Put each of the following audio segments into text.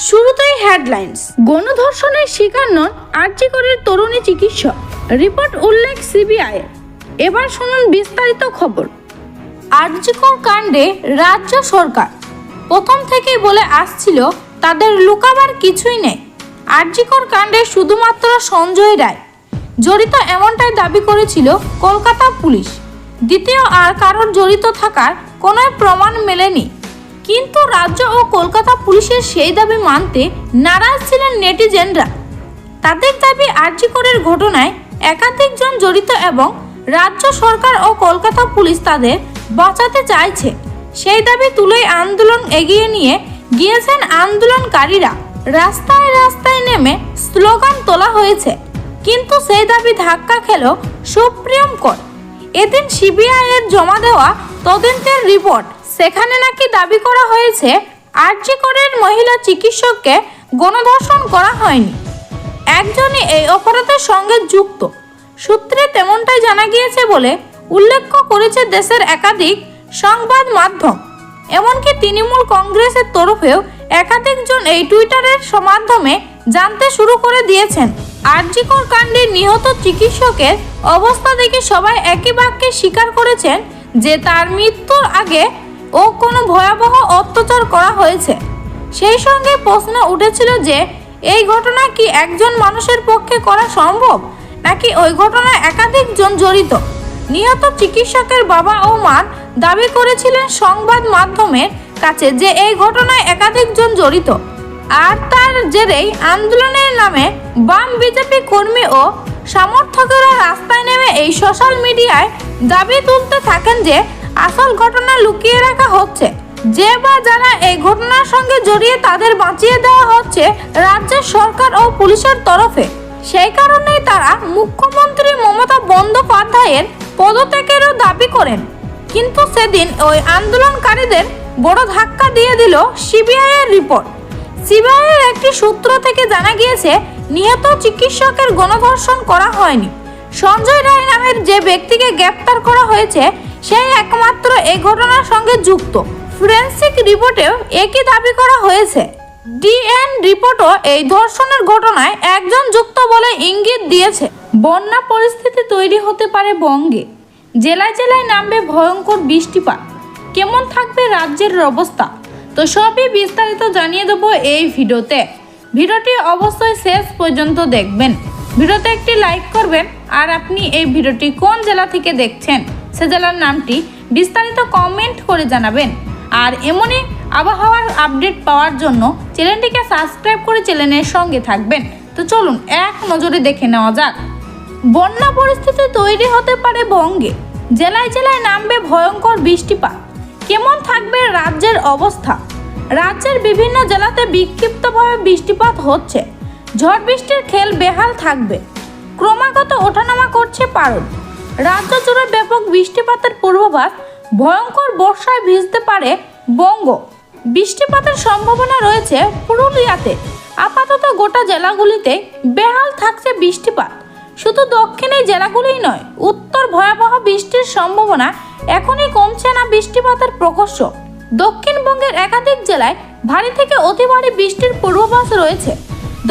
শুরুতেই হেডলাইন্স। গণধর্ষণের শিকার নন আরজিকরের তরুণী চিকিৎসক, রিপোর্ট উল্লেখ সিবিআই। এবার শুনুন বিস্তারিত খবর। আরজিকর কাণ্ডে রাজ্য সরকার প্রথম থেকেই বলে আসছিল তাদের লুকাবার কিছুই নেই। আরজিকর কাণ্ডে শুধুমাত্র সঞ্জয় রায় জড়িত এমনটাই দাবি করেছিল কলকাতা পুলিশ। দ্বিতীয় আর কারোর জড়িত থাকার কোনো প্রমাণ মেলেনি। কিন্তু রাজ্য ও কলকাতা পুলিশের সেই দাবি মানতে নারাজ ছিলেন নেটিজেনরা। তাদের দাবি আরজিকরের ঘটনায় একাধিকজন জড়িত এবং রাজ্য সরকার ও কলকাতা পুলিশ তাদের বাঁচাতে চাইছে। সেই দাবি তুলে আন্দোলন এগিয়ে নিয়ে গিয়েছেন আন্দোলনকারীরা। রাস্তায় রাস্তায় নেমে স্লোগান তোলা হয়েছে, কিন্তু সেই দাবি ধাক্কা খেল সুপ্রিম কোর্ট। এদিন সিবিআই এর জমা দেওয়া তদন্তের রিপোর্ট, সেখানে নাকি দাবি করা হয়েছে আরজিকরের মহিলা চিকিৎসককে গণধর্ষণ করা হয়নি, একজনই এই অপরাধের সঙ্গে যুক্ত। সূত্রে তেমনটাই জানা গিয়েছে বলে উল্লেখ করেছে দেশের একাধিক সংবাদ মাধ্যম। এমনকি তৃণমূল কংগ্রেসের তরফেও একাধিকজন এই টুইটারের মাধ্যমে জানতে শুরু করে দিয়েছেন। আরজিকর কাণ্ডে নিহত চিকিৎসকের অবস্থা দেখে সবাই একই বাক্যে স্বীকার করেছেন যে তার মৃত্যুর আগে ও কোনো ভয়াবহ অত্যাচার করা হয়েছে। সেই সঙ্গে প্রশ্ন উঠেছিল যে এই ঘটনা কি একজন মানুষের পক্ষে করা সম্ভব, নাকি ওই ঘটনায় একাধিকজন জড়িত। নিহত চিকিৎসকের বাবা ও মা দাবি করেছিলেন সংবাদ মাধ্যমের কাছে যে এই ঘটনায় একাধিকজন জড়িত। আর তার জেরেই আন্দোলনের নামে বাম বিজেপি কর্মী ও সমর্থকেরা রাস্তায় নেমে এই সোশ্যাল মিডিয়ায় দাবি তুলতে থাকেন যে আসল ঘটনা লুকিয়ে রাখা হচ্ছে, যে বা যারা এই ঘটনার সঙ্গে জড়িয়ে তাদের বাঁচিয়ে দেওয়া হচ্ছে রাজ্যের সরকার ও পুলিশের তরফে। সেই কারণেই তারা মুখ্যমন্ত্রী মমতা বন্দ্যোপাধ্যায়ের পদত্যাগেরও দাবি করেন। কিন্তু সেদিন ওই আন্দোলনকারীদের বড় ধাক্কা দিয়ে দিল সিবিআই এর রিপোর্ট। সিবিআই এর একটি সূত্র থেকে জানা গিয়েছে নিহত চিকিৎসকের গণধর্ষণ করা হয়নি। সঞ্জয় রায় নামের যে ব্যক্তিকে গ্রেপ্তার করা হয়েছে সেই একমাত্র এই ঘটনার সঙ্গে যুক্ত। ফরেনসিক রিপোর্টেও একই দাবি করা হয়েছে। ডিএন রিপোর্টও এই ধর্ষণের ঘটনায় একজন যুক্ত বলে ইঙ্গিত দিয়েছে। বন্যা পরিস্থিতি তৈরি হতে পারে বঙ্গে, জেলায় জেলায় নামবে ভয়ঙ্কর বৃষ্টিপাত। কেমন থাকবে রাজ্যের অবস্থা, তো সবই বিস্তারিত জানিয়ে দেবো এই ভিডিওতে। ভিডিওটি অবশ্যই শেষ পর্যন্ত দেখবেন। ভিডিওতে একটি লাইক করবেন, আর আপনি এই ভিডিওটি কোন জেলা থেকে দেখছেন সে জেলার নামটি বিস্তারিত কমেন্ট করে জানাবেন। আর এমনই আবহাওয়ার আপডেট পাওয়ার জন্য চ্যানেলটিকে সাবস্ক্রাইব করে চ্যানেলের সঙ্গে থাকবেন। তো চলুন এক নজরে দেখে নেওয়া যাক। বন্যা পরিস্থিতি তৈরি হতে পারে বঙ্গে, জেলায় জেলায় নামবে ভয়ঙ্কর বৃষ্টিপাত। কেমন থাকবে রাজ্যের অবস্থা? রাজ্যের বিভিন্ন জেলাতে বিক্ষিপ্তভাবে বৃষ্টিপাত হচ্ছে। ঝড় বৃষ্টির খেল বেহাল থাকবে। ক্রমাগত ওঠানামা করছে পারদ। রাজ্য জুড়ে ব্যাপক বৃষ্টিপাতের পূর্বাভাস। ভয়ঙ্কর বর্ষায় ভিজতে পারে বঙ্গ। বৃষ্টিপাতের সম্ভাবনা রয়েছে পুরুলিয়াতে। আপাতত গোটা জেলাগুলিতে বেহাল থাকছে বৃষ্টিপাত। শুধু দক্ষিণের জেলাগুলিই নয়, উত্তর ভয়াবহ বৃষ্টির সম্ভাবনা। এখনই কমছে না বৃষ্টিপাতের প্রকোপ। দক্ষিণবঙ্গের একাধিক জেলায় ভারী থেকে অতি ভারী বৃষ্টির পূর্বাভাস রয়েছে।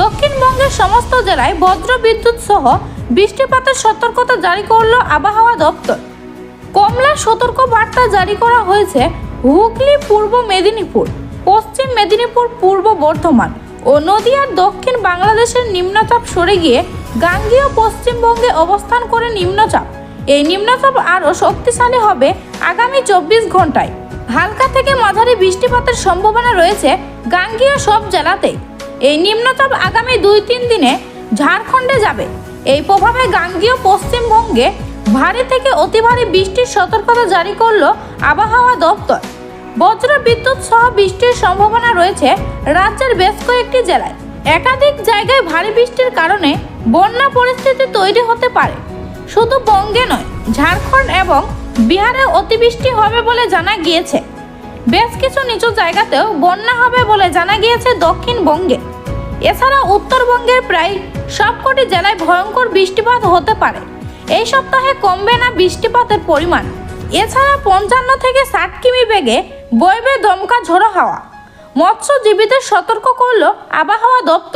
দক্ষিণবঙ্গের সমস্ত জেলায় বজ্র বিদ্যুৎ সহ বৃষ্টিপাতের সতর্কতা জারি করল আবহাওয়া দপ্তর। কমলার সতর্ক বার্তা জারি করা হয়েছে হুগলি, পূর্ব মেদিনীপুর, পশ্চিম মেদিনীপুর, পূর্ব বর্ধমান ও নদিয়ার। দক্ষিণ বাংলাদেশের নিম্নচাপ সরে গিয়ে গাঙ্গেয় পশ্চিমবঙ্গে অবস্থান করে নিম্নচাপ। এই নিম্নচাপ আরও শক্তিশালী হবে আগামী 24 ঘন্টায়। হালকা থেকে মাঝারি বৃষ্টিপাতের সম্ভাবনা রয়েছে গাঙ্গেয় সব জেলাতেই। এই নিম্নচাপ আগামী 2-3 দিনে ঝাড়খণ্ডে যাবে। এই প্রভাবে গাঙ্গেয় পশ্চিমবঙ্গে ভারী থেকে অতি ভারী বৃষ্টির সতর্কতা জারি করল আবহাওয়া দপ্তর। বজ্র বিদ্যুৎ সহ বৃষ্টির সম্ভাবনা রয়েছে রাজ্যের বেশ কয়েকটি জেলায়। একাধিক জায়গায় ভারী বৃষ্টির কারণে বন্যা পরিস্থিতি তৈরি হতে পারে। শুধু বঙ্গে নয়, ঝাড়খণ্ড এবং বিহারে অতিবৃষ্টি হবে বলে জানা গিয়েছে। বেশ কিছু নিচু জায়গাতেও বন্যা হবে বলে জানা গিয়েছে দক্ষিণবঙ্গে। এছাড়া উত্তরবঙ্গের প্রায় সবকটি জেলায় ভয়ঙ্কর বৃষ্টিপাত হতে পারে। এই সপ্তাহে কমবে না বৃষ্টিপাতের পরিমাণ। এছাড়া 55 থেকে 60 কিমি বেগে বইবে দমকা ঝোড়ো হাওয়া। মৎস্যজীবীদের সতর্ক করল আবহাওয়া দপ্তর।